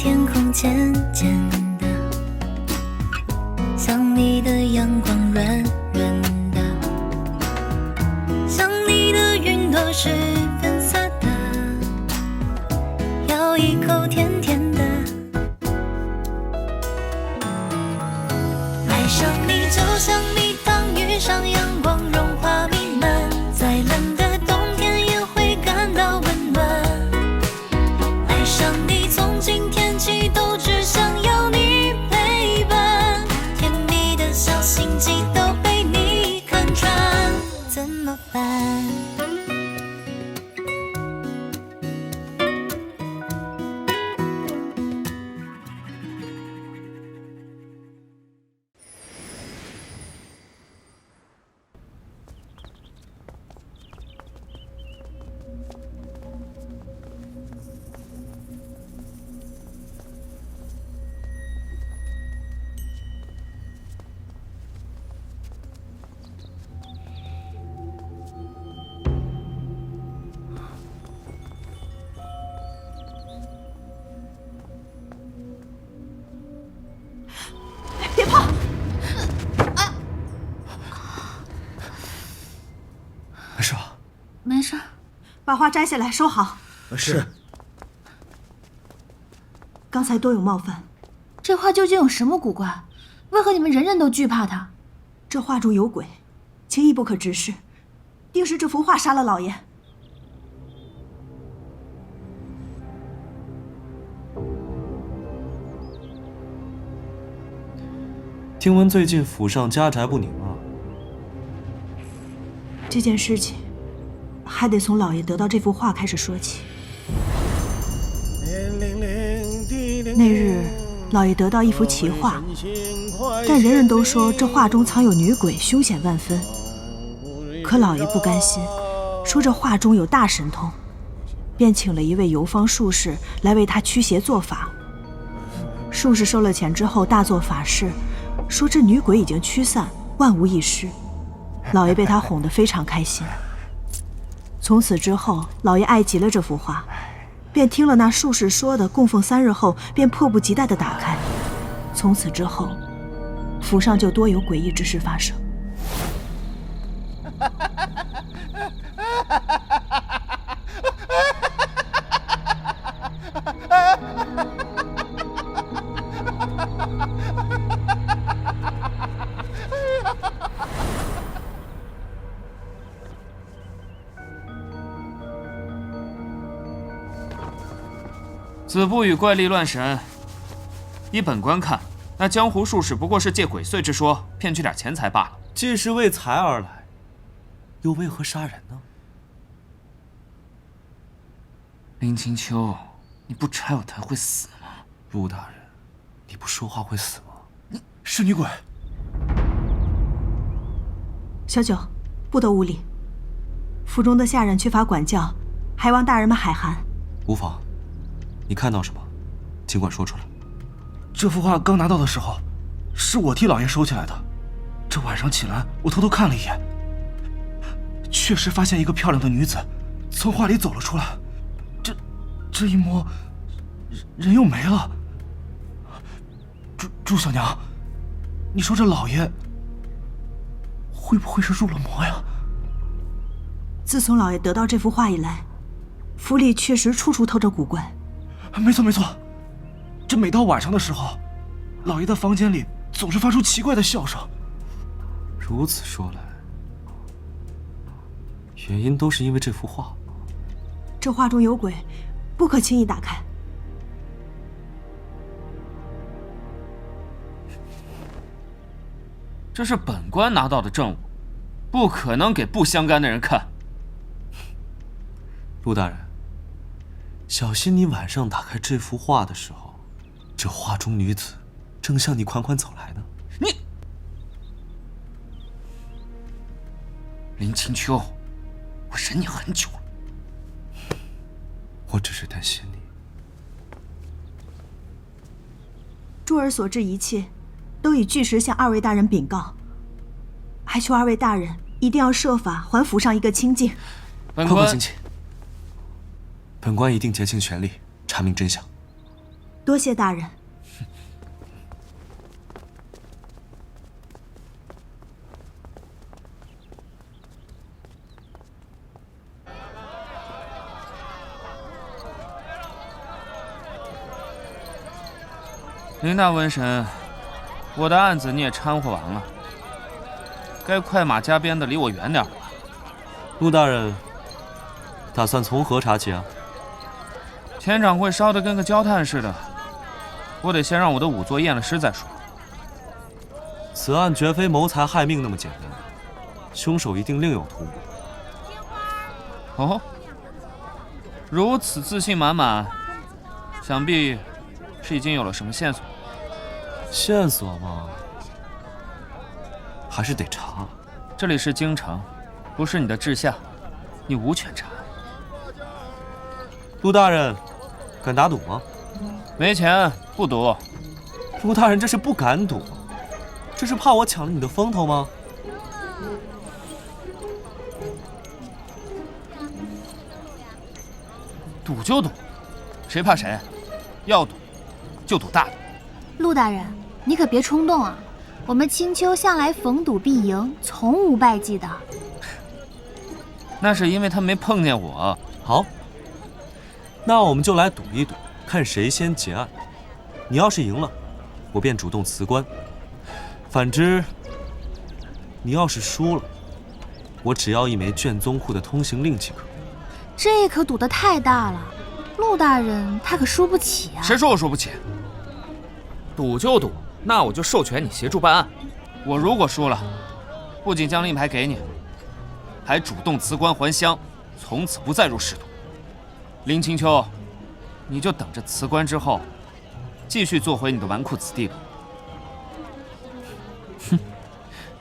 天空渐渐的，像你的阳光软软的，像你的云朵是粉色的，咬一口甜甜的。爱上你就像蜜糖遇上阳光融化弥漫，再冷的冬天也会感到温暖。爱上你从今天起都只想要你陪伴，甜蜜的小心机都被你看穿，怎么办？别碰！没事吧？没事。把花摘下来，收好。是。刚才多有冒犯。这画究竟有什么古怪？为何你们人人都惧怕它？这画中有鬼，轻易不可直视，定是这幅画杀了老爷。听闻最近府上家宅不宁啊？这件事情还得从老爷得到这幅画开始说起。那日，老爷得到一幅奇画，但人人都说这画中藏有女鬼，凶险万分。可老爷不甘心，说这画中有大神通，便请了一位游方术士来为他驱邪做法。术士收了钱之后，大做法事，说这女鬼已经驱散，万无一失。老爷被他哄得非常开心。从此之后，老爷爱极了这幅画，便听了那术士说的，供奉3日后，便迫不及待地打开。从此之后，府上就多有诡异之事发生。子不语怪力乱神。依本官看，那江湖术士不过是借鬼祟之说骗取点钱财罢了。既是为财而来，又为何杀人呢？林清秋，你不拆我台会死吗？陆大人，你不说话会死吗？你是女鬼。小九，不得无礼。府中的下人缺乏管教，还望大人们海涵。无妨。你看到什么，尽管说出来。这幅画刚拿到的时候，是我替老爷收起来的。这晚上起来，我偷偷看了一眼，确实发现一个漂亮的女子从画里走了出来。这一摸，人又没了。祝小娘，你说这老爷会不会是入了魔呀？自从老爷得到这幅画以来，府里确实处处透着古怪。没错没错，这每到晚上的时候，老爷的房间里总是发出奇怪的笑声。如此说来，原因都是因为这幅画。这画中有鬼，不可轻易打开。这是本官拿到的证物，不可能给不相干的人看。陆大人，小心你晚上打开这幅画的时候，这画中女子正向你款款走来呢。你，林清秋，我忍你很久了。我只是担心你。珠儿所知一切，都已据实向2位大人禀告，还求2位大人一定要设法还府上一个清净。本官宽宽请起。本官一定竭尽全力查明真相。多谢大人。林大瘟神，我的案子你也掺和完了，该快马加鞭的离我远点了吧？陆大人，打算从何查起啊？钱掌柜烧得跟个焦炭似的，我得先让我的仵作验了尸再说。此案绝非谋财害命那么简单，凶手一定另有图谋。哦，如此自信满满，想必是已经有了什么线索。线索嘛，还是得查。这里是京城，不是你的治下，你无权查。陆大人，敢打赌吗？没钱不赌。陆大人，这是不敢赌，这是怕我抢了你的风头吗？赌就赌，谁怕谁？要赌就赌大的。陆大人，你可别冲动啊！我们青丘向来逢赌必赢，从无败绩的。那是因为他没碰见我。好，那我们就来赌一赌，看谁先结案。你要是赢了，我便主动辞官；反之，你要是输了，我只要一枚卷宗库的通行令即可。这可赌得太大了，陆大人他可输不起啊！谁说我输不起？赌就赌，那我就授权你协助办案。我如果输了，不仅将令牌给你，还主动辞官还乡，从此不再入仕途。林青丘，你就等着辞官之后，继续做回你的纨绔子弟吧。哼，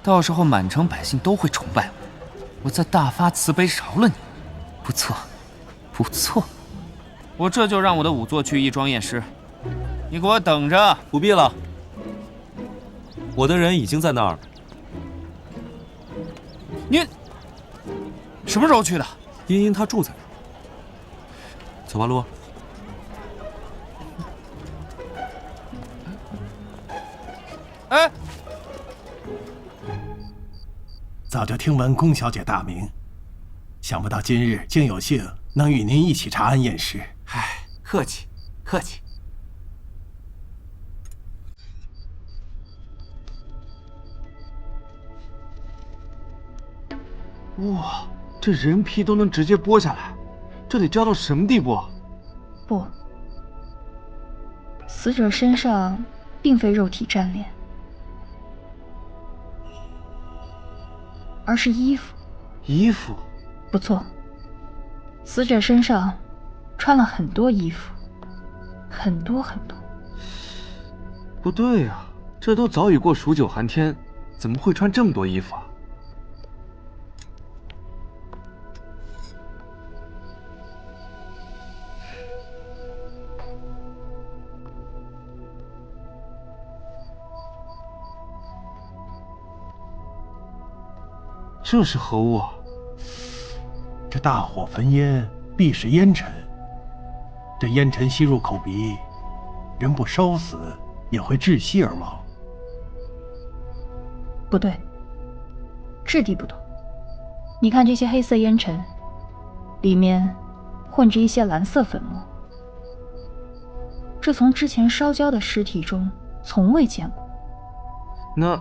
到时候满城百姓都会崇拜我，我再大发慈悲饶了你。不错，不错。我这就让我的仵作去义庄验尸，你给我等着。不必了，我的人已经在那儿了。你什么时候去的？茵茵她住在那儿。走吧，陆。哎，早就听闻宫小姐大名，想不到今日竟有幸能与您一起查案验尸。唉，客气，客气。哇，这人皮都能直接剥下来，这得焦到什么地步啊？不，死者身上并非肉体粘连，而是衣服。衣服？不错，死者身上穿了很多衣服，很多很多。不对呀，这都早已过数九寒天，怎么会穿这么多衣服啊？这是何物啊？这大火焚烟必是烟尘，这烟尘吸入口鼻，人不烧死也会窒息而亡。不对，质地不同。你看这些黑色烟尘，里面混着一些蓝色粉末，这从之前烧焦的尸体中从未见过。那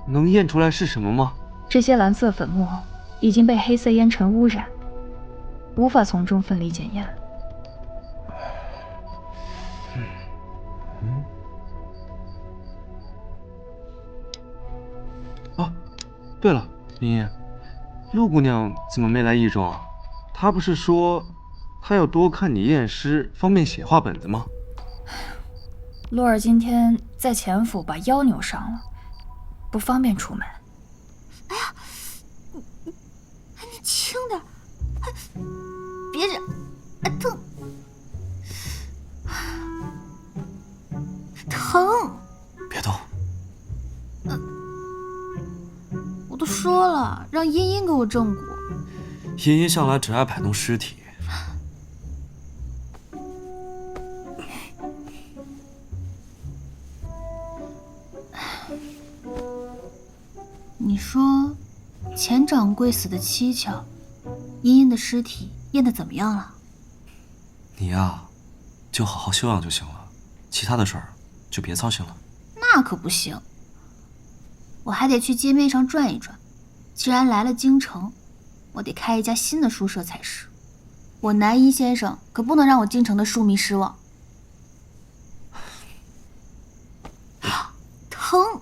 能验出来是什么吗？这些蓝色粉末已经被黑色烟尘污染，无法从中分离检验。哦，对了，林茵，陆姑娘怎么没来义庄啊？她不是说她要多看你验尸，方便写画本子吗？洛儿今天在前府把腰扭伤了，不方便出门。哎呀，你轻点，别这，疼，疼！别动。我都说了，让茵茵给我正骨。茵茵向来只爱摆弄尸体。掌柜死得蹊跷，茵茵的尸体验得怎么样了？你呀，就好好休养就行了，其他的事儿就别操心了。那可不行，我还得去街面上转一转。既然来了京城，我得开一家新的书社才是。我南一先生可不能让我京城的书迷失望。疼！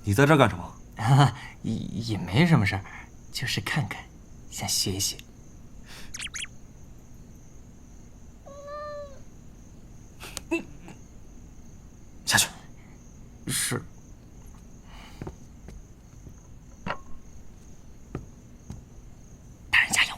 你在这儿干什么？也没什么事儿，就是看看，想学一学。下去。是。大人加油！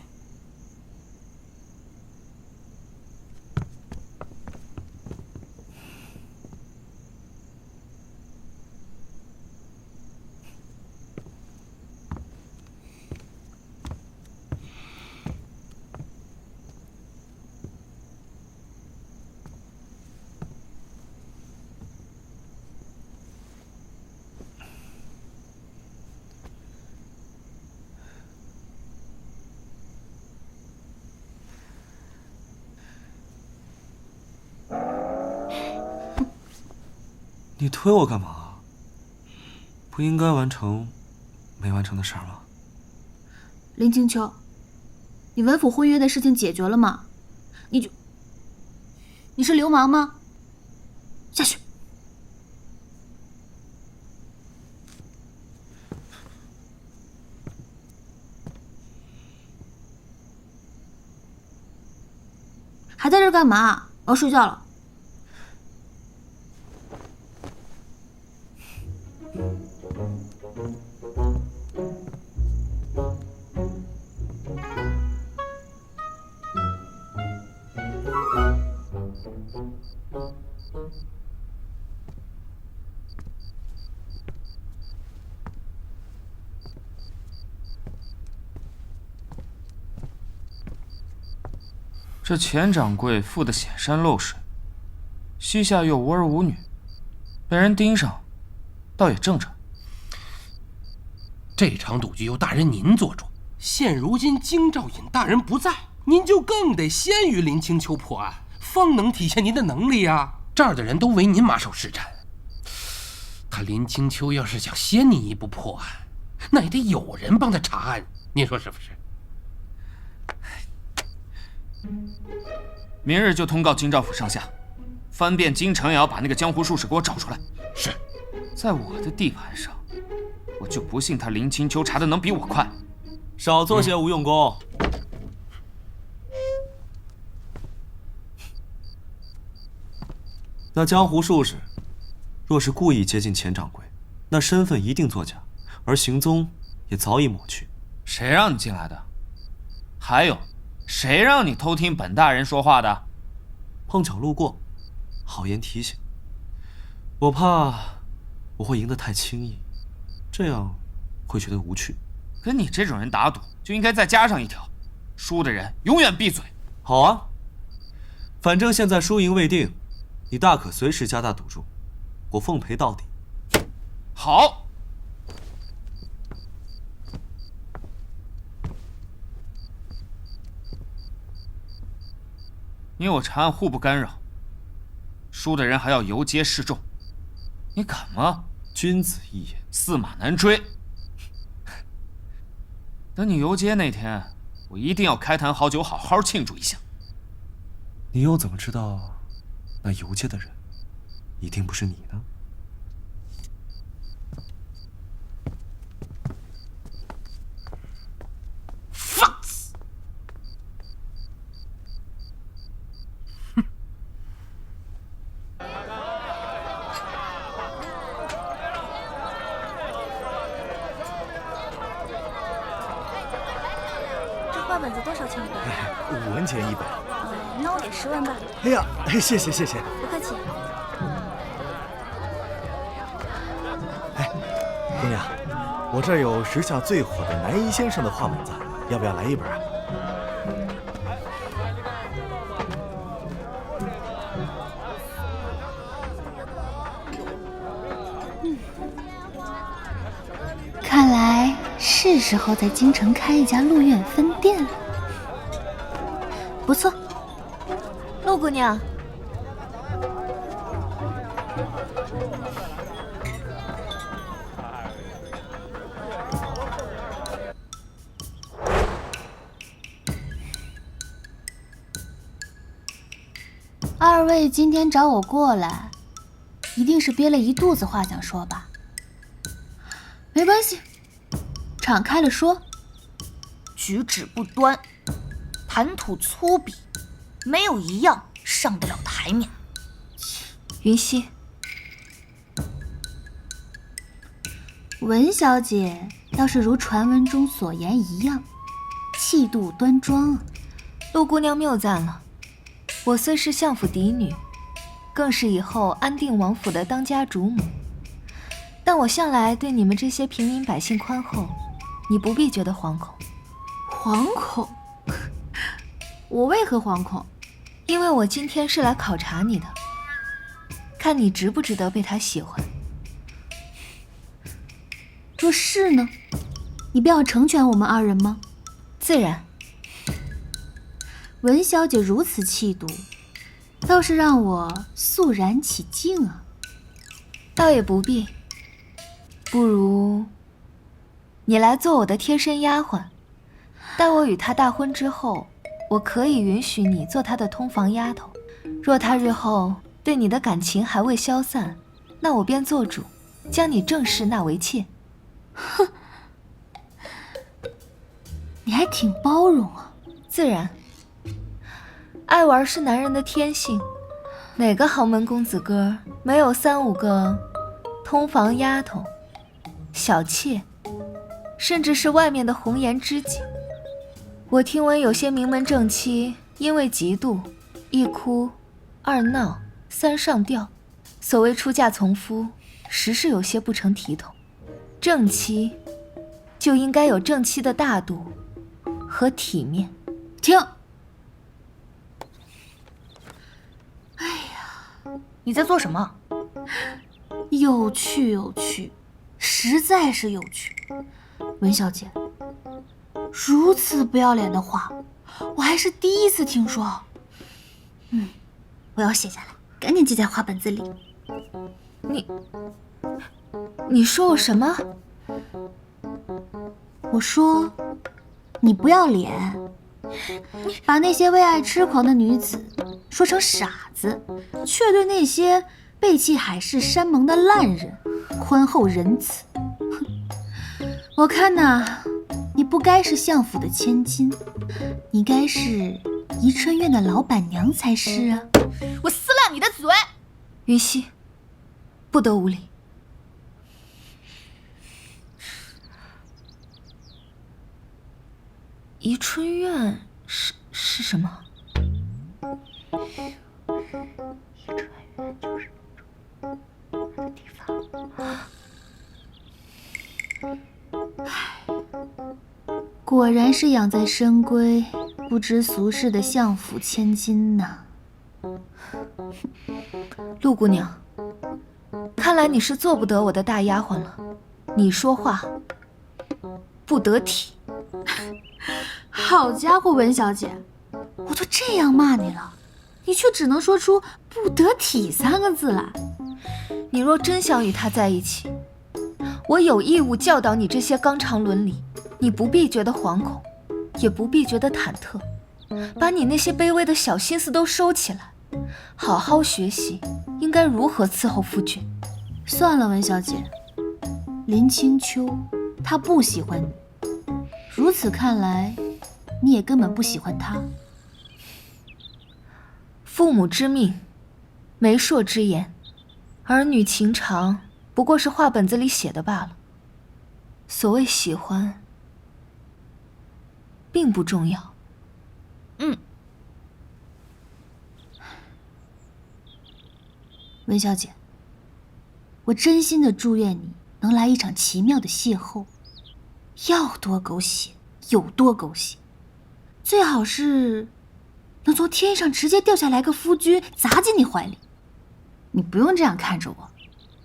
你推我干嘛？不应该完成没完成的事儿吗？林清秋，你文府婚约的事情解决了吗？你是流氓吗？下去！还在这儿干嘛？我要睡觉了。这钱掌柜富得显山露水，膝下又无儿无女，被人盯上，倒也正常。这场赌局由大人您做主，现如今京兆尹大人不在，您就更得先于林清秋破案，方能体现您的能力啊！这儿的人都唯您马首是瞻。他林清秋要是想先你一步破案，那也得有人帮他查案，您说是不是？明日就通告京兆府上下，翻遍京城也要把那个江湖术士给我找出来。是，在我的地盘上，我就不信他林清秋查的能比我快。少做些无用功。那江湖术士若是故意接近钱掌柜，那身份一定作假，而行踪也早已抹去。谁让你进来的？还有，谁让你偷听本大人说话的？碰巧路过，好言提醒。我怕我会赢得太轻易，这样会觉得无趣。跟你这种人打赌，就应该再加上一条：输的人永远闭嘴。好啊，反正现在输赢未定，你大可随时加大赌注，我奉陪到底。好。你我查案互不干扰，输的人还要游街示众，你敢吗？君子一言，驷马难追。等你游街那天，我一定要开坛好酒，好好庆祝一下。你又怎么知道那游街的人一定不是你呢？ 5文钱一本。那我给10文吧。哎呀，谢谢谢谢。不客气。哎，姑娘，我这儿有时下最火的南一先生的画本子，要不要来一本啊？看来是时候在京城开一家陆苑分店了。不错，陆姑娘。2位今天找我过来，一定是憋了一肚子话想说吧？没关系，敞开了说。举止不端，谈吐粗鄙，没有一样上得了台面。云溪，文小姐倒是如传闻中所言一样，气度端庄啊。陆姑娘谬赞了，我虽是相府嫡女，更是以后安定王府的当家主母，但我向来对你们这些平民百姓宽厚，你不必觉得惶恐。惶恐？我为何惶恐？因为我今天是来考察你的，看你值不值得被他喜欢。若是呢？你便要成全我们2人吗？自然。文小姐如此气度，倒是让我肃然起敬啊。倒也不必，不如你来做我的贴身丫鬟，待我与他大婚之后，我可以允许你做他的通房丫头。若他日后对你的感情还未消散，那我便做主，将你正式纳为妾。哼，你还挺包容啊。自然，爱玩是男人的天性，哪个豪门公子哥没有3、5个通房丫头、小妾，甚至是外面的红颜知己？我听闻有些名门正妻因为嫉妒，1哭2闹3上吊，所谓出嫁从夫，实是有些不成体统。正妻就应该有正妻的大度和体面。停！哎呀，你在做什么？有趣有趣，实在是有趣。文小姐，如此不要脸的话，我还是第一次听说。我要写下来，赶紧记在画本子里。你说我什么？我说你不要脸，把那些为爱痴狂的女子说成傻子，却对那些背弃海誓山盟的烂人宽厚仁慈。我看呐，你不该是相府的千金，你该是宜春院的老板娘才是啊！我撕烂你的嘴！云溪，不得无礼。宜春院是什么？宜春院就是那种地方。果然是养在深闺不知俗事的相府千金呐。陆姑娘，看来你是做不得我的大丫鬟了。你说话不得体。好家伙，文小姐，我都这样骂你了，你却只能说出不得体3个字来。你若真想与他在一起，我有义务教导你这些纲常伦理。你不必觉得惶恐，也不必觉得忐忑，把你那些卑微的小心思都收起来，好好学习应该如何伺候夫君。算了，文小姐，林清秋他不喜欢你，如此看来你也根本不喜欢他。父母之命，媒妁之言，儿女情长不过是画本子里写的罢了。所谓喜欢并不重要。温小姐，我真心的祝愿你能来一场奇妙的邂逅，要多狗血有多狗血，最好是能从天上直接掉下来个夫君砸进你怀里。你不用这样看着我，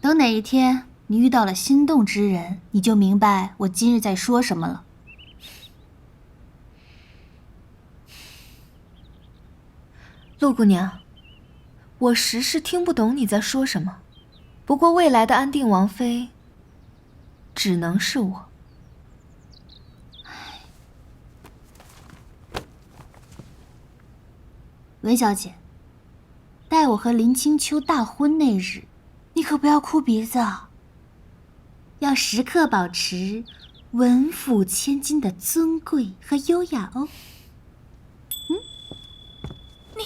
等哪一天你遇到了心动之人，你就明白我今日在说什么了。陆姑娘，我实是听不懂你在说什么，不过未来的安定王妃只能是我。文小姐，待我和林清秋大婚那日，你可不要哭鼻子啊，要时刻保持文府千金的尊贵和优雅哦。你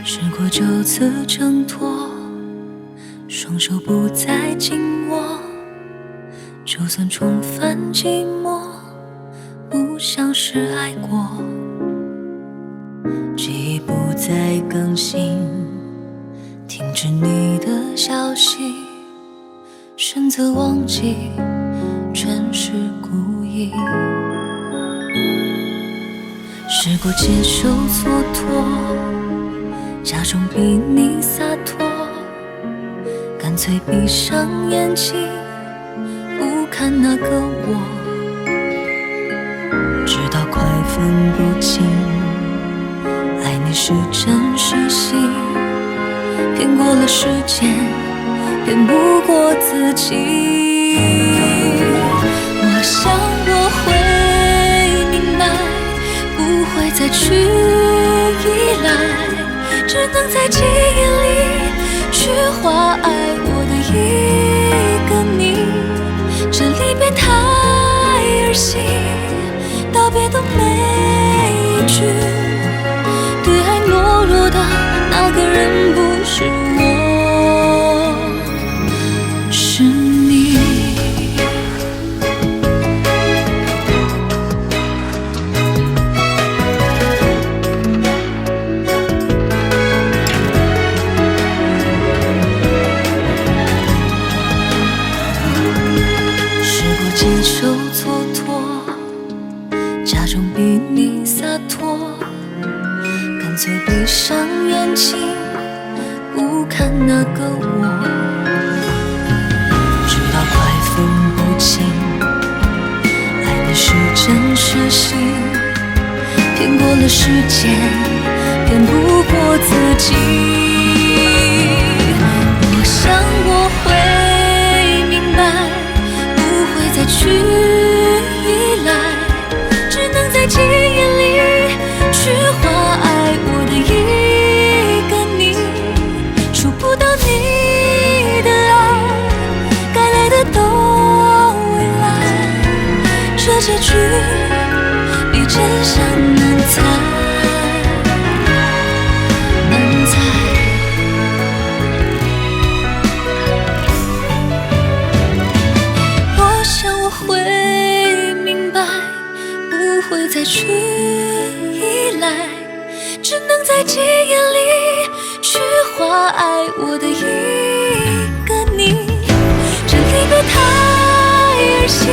时过就此挣脱，双手不再紧握，就算重返寂寞，不像是爱过。记忆不再更新，停止你的消息，选择忘记，全是故意。试过接受蹉跎，假装比你洒脱，干脆闭上眼睛，不看那个我，直到快分不清，爱你是真是戏，骗过了时间，骗不过自己。我想我会明白，不会再去依赖，只能在记忆里去画爱我的一个你。这离别太儿戏，道别的每一句，对爱懦弱的那个人不是我，是你。接受蹉跎，假装比你洒脱，干脆闭上眼睛，不看那个我，直到快分不清，爱你是真是戏，骗过了时间，骗不过自己。我想我会明白，再去依赖，只能在记忆里去画爱我的一个你。触不到你的爱，该来的都未来，这结局比真相难猜，难猜。会明白，不会再去依赖，只能在记忆里去画爱我的一个你。这离别太儿戏，